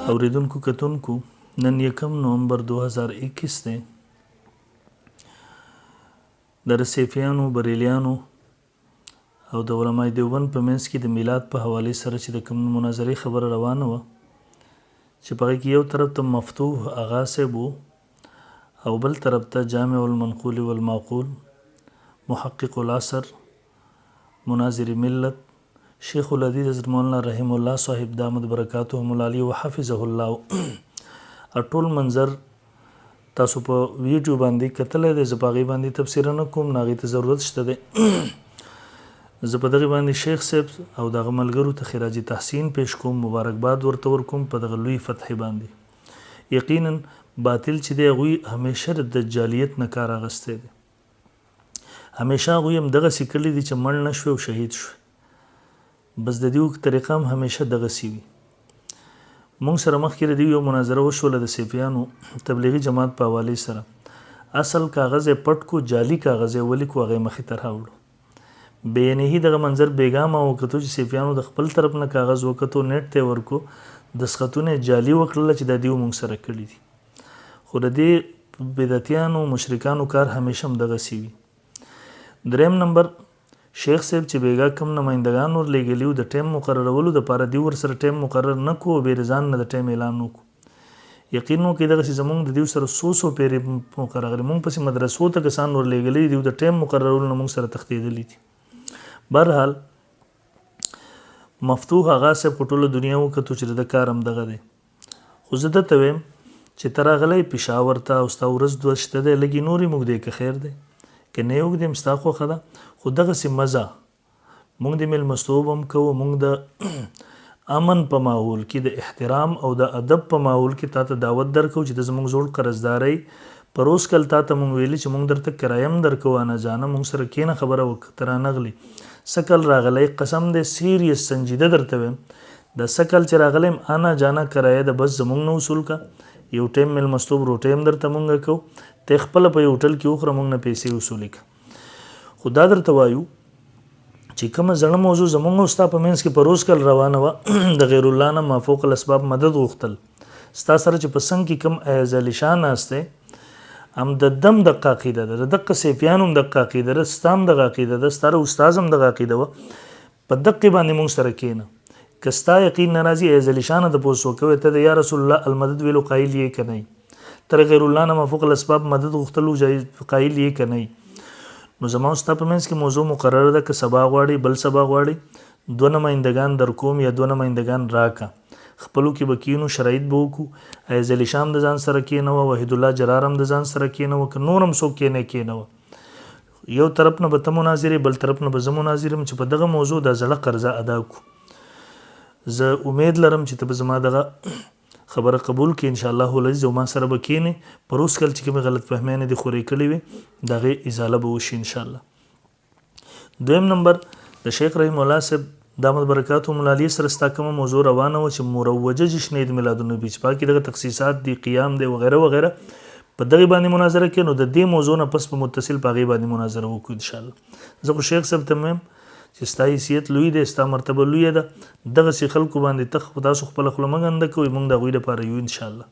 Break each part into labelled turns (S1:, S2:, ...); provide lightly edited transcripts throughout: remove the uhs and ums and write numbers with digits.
S1: اوریدونکو کتونکو نن 1 نومبر 2021 دی. د رسیفیانو بریلیانو او د علماء دیوبند په منځ کې د میلاد په حواله سره چې د کوم مناظرې خبره روانه وه چې په هغې کې یو طرف ته مفتوح اغا صاحب او بل طرف ته جامع المنقول والمعقول محقق العصر مناظر ملت شیخ الحدیث حضرت مولانا رحم الله صاحب دامت برکاتهم العالی وحفظه الله ټول منظر تاسو په ویډیو باندې کتلی دی. زه په هغې باندې تفسیر نه کوم، نه هغې ته ضرورت شته دی. زه په دغې باندې شیخ صاحب او دغه ملګرو ته خراج تحسین پیش کوم، مبارکباد ورته ورکوم په دغه لوی فتحې باندې. یقینا باطل چې دی هغوی همیشه د دجالیت نه کار اخیستی دی. همیشه هغوی هم دغسې کړي دي چې مړ نه شوی او شهید شوی، بس د دیو طریقه هم همیشه دغسې وي. مونږ سره مخکې د دیو یو مناظره وشوله د صوفیانو تبلیغي جماعت په حوالې سره. اصل کاغذ یې پټ کو، جعلي کاغذ یې ولیکو، هغه یې مخې ته راوړو. بېنهي دغه منظر بېګامه وکتو چې صوفیانو د خپل طرف نه کاغذ وکتو، نیټ ته یې ورکو، دستخطونه یې جعلي وکړله چې دا دیو مونږ سره کړي دي. خو د دې بدعتیانو مشرکانو کار همیشه هم دغسې وي. دریم نمبر شیخ صاحب چې بیګا کم نمایندګان ورلېږلي وو د ټایم مقررولو دپاره دیو ورسره ټایم مقرر نه کړو، بې ځان نه د ټایم اعلان وکړو. یقین وکړئ دغسې زموږ د دیو سره څو پیرې مقرر غلي، مونږ پسې مدرسو ته کسان ورلېږلي دیو د ټایم مقررولو نه مونږ سره تښتېدلي دي. بهرحال مفتوح هغه صاحب په ټوله دنیا وکتو چې د کار هم دغه دی. خو زه درته ویم چې ته راغلی پېښور ته او ستا ورځ دوه شته دی، لږ یې نور یې موږ دی که خیر دی که نه یې اوږدیم ستا خوښه ده. خو دغسې مزه مونږ د میلمستوب هم کوو، مونږ د امن په ماحول کې د احترام او د ادب په ماحول کې تا ته دعوت درکو چې د زموږ زوړ قرضدارۍ په روز کل تا ته مونږ ویلي چې مونږ درته کرایه هم درکو، انا جانه مونږ سره کښېنه خبره وکړه، ته رانغلې. سکل راغلی قسم دی سیریس سنجیده درته ویم د سکل چې راغلی انا جانه کرایه ده بس زمونږ نه وصول کا، یو ټایم میلمستوب روټۍ هم درته مونږ کوو، ته خپله په یو هوټل کې وخوره، مونږ نه پیسې وصولې که. خو دا درته وایو چې کومه زړه موضوع زموږ او ستا په منځ کې په روز کل روانه وه، د غیر الله نه مافوق الاسباب مدد غوښتل. ستا سره چې په څنګ کې کوم ایزالي شاه ناست دی هم د دم دقه عقیده ده، د دقه صوفیانو هم دقه عقیده ده، ستا هم دغه عقیده ده، ستا استاذ هم دغه عقیده وه. په دقې باندې مونږ سره کښېنه، که ستا یقین نه راځي ایزالي شاه نه تپوس وکوې ته د یا رسول الله المدد ویلو قایل یې که نه، تر غیر الله نه مافوق الاسباب مدد غوښتلو قایل یې که نه. نو زما او ستا په منځ کې موضوع مقرره ده، که سبا غواړې بل سبا غواړې 2 نمایندګان در کوم یا 2 نمایندګان راکه، خپلو کې به کینو، شرایط به وکړو. ایزالي شاه هم د ځان سره کېنوه، وحید الله جرار هم د ځان سره کېنوه، که نور هم څوک کېنوه. یو طرف نه به ته مناظرې، بل طرف نه به زه مناظر یم چې په دغه موضوع دا زړه قرضه ادا کړو. زه امید لرم چې ته به زما دغه خبره قبول کړي انشاءالله العزیز او ما سره به کښېنې، په روز کل چې کومې غلط فهمیانې دې خورې کړې وي د هغې ازاله به وشي انشاءالله. دویم نمبر د شیخ رحم الله صاحب دامت برکاتهم العالی سره ستا کومه موضوع روانه وه چې مروجه جشن عید میلادالنبي چې پاکې دغه تخصیصات دي، قیام دی وغیره وغیره، په دغې باندې مناظره کې نو د دې موضوع نه پس په متصل په هغې باندې مناظره وکړو انشاءالله. زه خو شیخ صاحب ته میم چې ستا حیثیت لوی دی، ستا مرتبه لویه ده، دغسې خلکو باندې تاسو خپله خوله مه ګنده کوئ، مونږ د هغوی دپاره یو انشاءالله،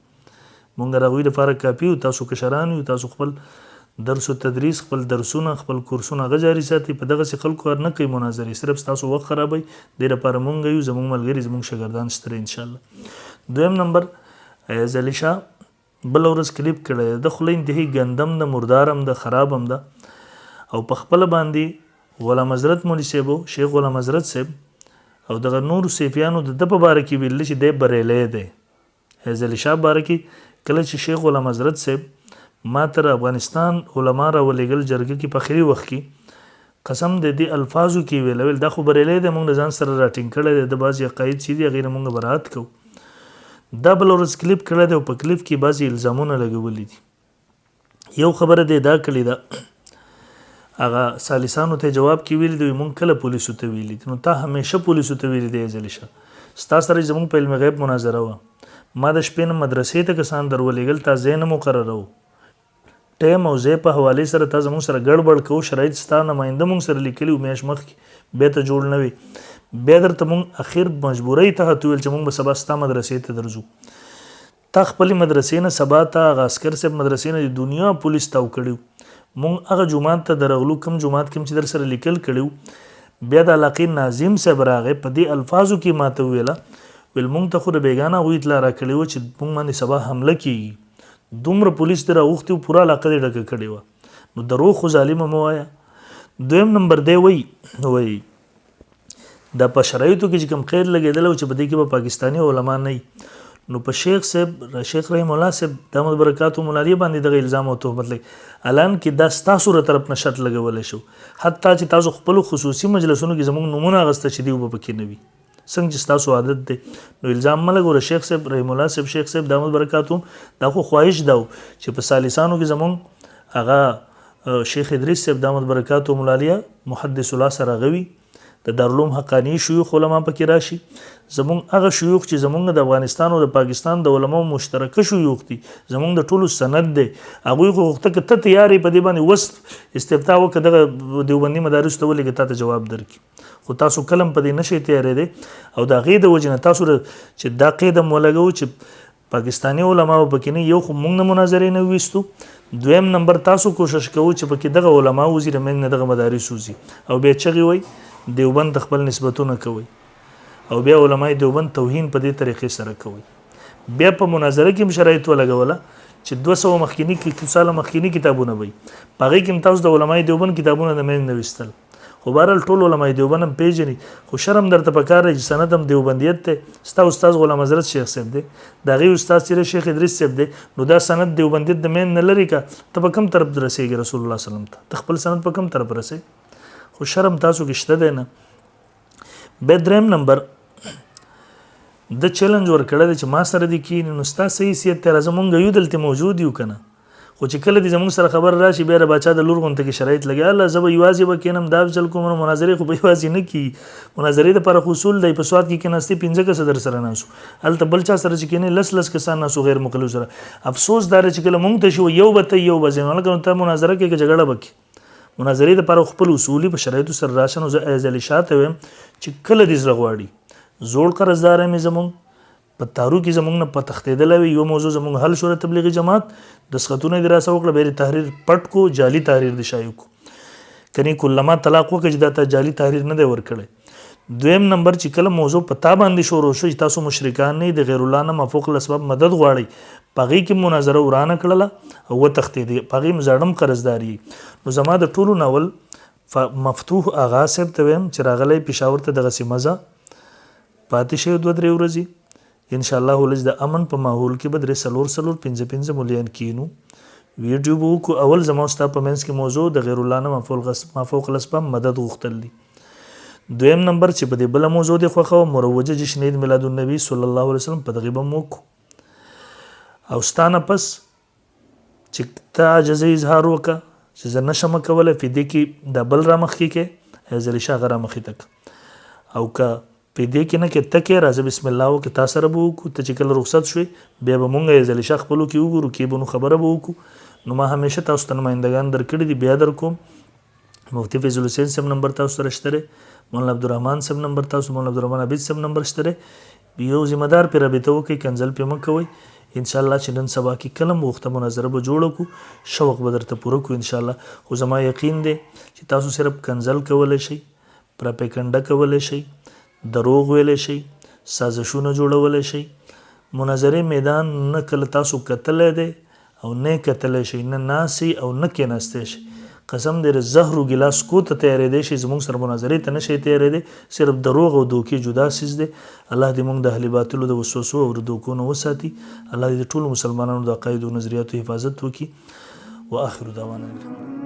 S1: مونږ د هغوی دپاره کافي یو، تاسو کشران یو، تاسو خپل درس و تدریس، خپل درسونه، خپل کورسونه هغه جاري ساتئ، په دغسې خلکو کار نه کوئ مناظرې، صرف ستاسو وخت خرابوئ، دې دپاره مونږ یو، زموږ ملګري زموږ شاګردان شته انشاءالله. دویم نمبر ایزالي شاه بله ورځ کلیپ کړی د خوله انتهایي ګندم ده، مردار هم ده، خراب هم ده، او په خپله باندې غلام حضرت مولوي صاحب شیخ غلام حضرت صاحب او دغه نورو صوفیانو د ده په باره کې ویلي چې دی بریلی دی. ایزالي شاه باره کې کله چې شیخ غلام حضرت صاحب ما تر افغانستان علما راولېږل جرګه کې په اخري وخت کې قسم د دې الفاظو کې ویل دا خو بریلی دی، مونږ د ځان سره راټینګ کړی دی، د بعضې عقاید چې دي هغې نه مونږ براعت کوو. دا بله ورځ کلیپ کړی دی او په کلیپ کې بعضې الزامونه لګولي دي. یو خبره دی دا کړې ده هغه سالسانو ته جواب کې ویلي دی مونږ کله پولیسو ته ویلي دي، نو تا همیشه پولیسو ته ویلي دی ایزالي شاه. ستا سره زموږ په علم غیب مناظره وه، ما د شپې نه مدرسې ته کسان در ولېږل، تا ځای نه مقرروو، ټایم او ځای په حوالې سره تا زموږ سره ګډوډ کوو، شرایط ستا نماینده مونږ سره لیکلي وو میاشت مخکې، بیا ته جوړ نه وي، بیا درته مونږ اخر مجبورۍ ته ویل چې مونږ به سبا ستا مدرسې ته درځو. تا خپلې مدرسې نه سبا ته هغه عسکر صاحب مدرسې نه د دنیا پولیس تاو کړي مونږ هغه جومات ته درغلو کوم جومات کې چې در سره لیکل کړي بیا د علاقې ناظم صاحب راغی په دې الفاظو کې ماته ویله ویل مونږ ته خو د بیګانه هغوی اطلاع راکړې وه چې مونږ باندې سبا حمله کېږي دومره پولیس دې راوښتي وو پوره علاقه دې ډکه کړې وه نو دروغ خو ظالمه مه وایه دویم نمبر دی وایي دا په شرایطو کې چې کوم قید لګېدلی و چې په دې کې به پاکستاني علما نه وي نو په شیخ صاحب شیخ رحیم الله صاحب دامت برکاتو ملالیه باندې دغه الزام او تهمت لګي الان کې دا ستاسو له طرف نه شرط لګولی شو حتی چې تاسو خپلو خصوصي مجلسونو کې زموږ نومونه اخیسته چې دوی به پکې نه وي څنګه چې ستاسو عادت دی نو الزام مه لګوره شیخ صاحب رحیم الله صاحب شیخ صاحب دامت برکاتو دا خو خواهش دا و چې په سالسانو کې زموږ هغه شیخ ادریس صاحب دامت برکاتو ملالیه محدث الله سره غوي د دارالعلوم حقانی شیوخ علما پکې راشي زمونږ هغه شیوخ چې زمونږ د افغانستان او د پاکستان د علماو مشترکه شیوخ دي زمونږ د ټولو سند دی هغوی خو غوښته که ته تیار یې په دې باندې وست استفتاء وکړه دغه دیوبندي مدارسو ته ولېږه تا ته جواب درکړي خو تاسو کلم په دې نشئ تیارېدی او د هغې د وجې نه تاسو چې دا قید هم ولګوو چې پاکستاني علماو پکې نه یو خو موږ نه مناظرې نه ویستو دویم نمبر تاسو کوشش کوو چې پکې دغه علما وزي د موږ نه دغه مدارس وزي او بیا چغې وایي دیوبند خپل نسبتونه کوي او بیا علماء دیوبند توهین په دې طریقې سره کوي بیا په مناظره کې هم شرایط ولګوله چې 200 مخکینی کې ساله مخکینی کتابونه وي په هغې کې هم تاسو د علماء دیوبند کتابونه د منځ نه ویستل خو بهرحال ټول علماء دیوبند هم پیژني خو شرم درته پکار دی چې سند هم دیوبندیت دی ستا استاد غلام حضرت شیخ صاحب دی د هغې استاد چې شیخ ادریس صاحب دی نو دا سند دیوبندیت د منځ نه لرې که ته په کوم طرف رسېږي رسول الله وسلم ته ته خپل سند په کوم طرف رسې خو شرم تاسو کې شته دی نه بیا دریم نمبر د چیلنج ورکړی دی چې ما سره دې کښېني نو ستا څه حیثیت دی راځه مونږ یو دلته موجود یو که نه خو چې کله دې زموږ سره خبر راشي بیا د باچا د لور غونته کې شرایط لګي الله زه به یوازې به کښېنم دا چل کوم مناظرې خو به یوازې نه کېږي مناظرې دپاره خو اصول دی په سوات کې کېناستې 15 کسه در سره ناستو هلته بل چا سره چې کښېنې لس کسان ناستو غیر مقلد سره افسوس دا دی چې کله مونږ ته شو یو به ته یو به زه نو ته مناظره کې که جګړه به کې مناظرې دپاره خپل اصولي په شرایطو سره راشه نو زه ایز علی شاه ته وایم چې کله دې زړه غواړي زوړ قرضدار مې زمونږ په تارو کې زمونږ نه په تښتېدلی وي یو موضوع زمونږ حل شو د تبلیغي جماعت دستخطونه یې دې راسه وکړه بیا یې تحریر پټ کو جعلي تحریر دې شایع کو کنی کلما طلاق وکړه چې دا ته جعلي تحریر نه دی ورکړی دویم نمبر چې کله موضوع په تا باندې شروع شو چې تاسو مشرکان نه د غیر الله نه مفوق الاسباب مدد غواړئ په هغې کې مناظره ورانه کړله او وتښتېدې په هغې م زاړه قرضدار یي نو زما د ټولو ناول مفتوح آغا صاحب ته وایم چې راغلی پېښور ته دغسې مزه پاتې شوی 2-3 ورځې انشاءالله ولج د امن په ماحول کې به 3 ملیان کینو ویډیو به وکړو اول زما ستا په منځ کې موضوع د غیر الله نه مفوق الاسباب مدد غوښتل دي دویم نمبر چې په دې بله موضوع دې خوښه وه مروجه جشن عید میلاد النبي صلی الله علیه وسلم په دغې به م وکړو او ستا نه پس چې ته عاجزۍ اظهار وکړه چې زه نشم کولی فدې کې دا بل رامخکې کې ایز علی شاه هغه رامخې ته او که پیدې کې نه کې ته کې راځه بسم الله وکړه تا سره به وکړو ته چې کله رخصت شوې بیا به مونږ ایز علی شاه خپلو کې وګورو کې به نو خبره به وکړو نو ما همیشه تاسو ته نمایندګان درکړي دي بیا در کوم مفتی فیض الحسین صاحب نمبر تاسو سره شته دی مولانا عبدالرحمن صاحب نمبر تاسو مولانا عبدالرحمن عبید صاحب نمبر شته دی یو ذمہ دار پې رابطه وکړئ کنځل پې مه کوئ انشاءالله چې نن سبا کې کله م وخته مناظره به جوړه کړو شوق به درته پوره کړو انشاءالله خو زما یقین دی چې تاسو صرف کنځل کولی شئ پراپیکنډه کولی شئ دروغ ویلی شئ سازشونه جوړولی شئ مناظرې میدان نه کله تاسو کتلی دی او نه کتلی شئ نه ناسئ او نه کېناستی شئ قسم دې د زهرو ګلاس کو ته تیارېدی شي زموږ سره مناظرې ته نه شئ تیارېدی صرف دروغ او دوکې جدا سیز دی الله دې موږ د اهل باطلو د وسوسو او د دوکو نه وساتي الله دې د ټولو مسلمانانو د عقایدو نظریاتو حفاظت وکړي واخر دعوانا